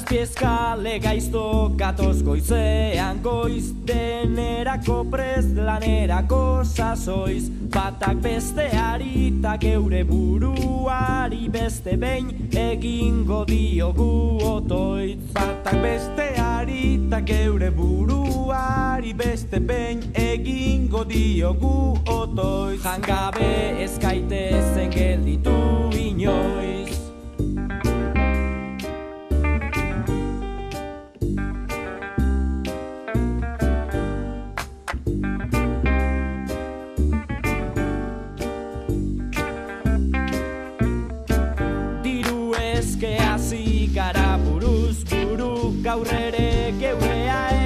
Zazpiezkale gaizto gatoz goizean goiz, denerako prest lanerako sasoiz. Batak besteari ta geure buruari beste behin egingo diogu otoitz. Batak besteari ta geure buruari beste behin egingo diogu otoitz. Jangabe ez gaitezen gelditu inoiz. Diru eske hasi gara buruz buru, gaur ere geurea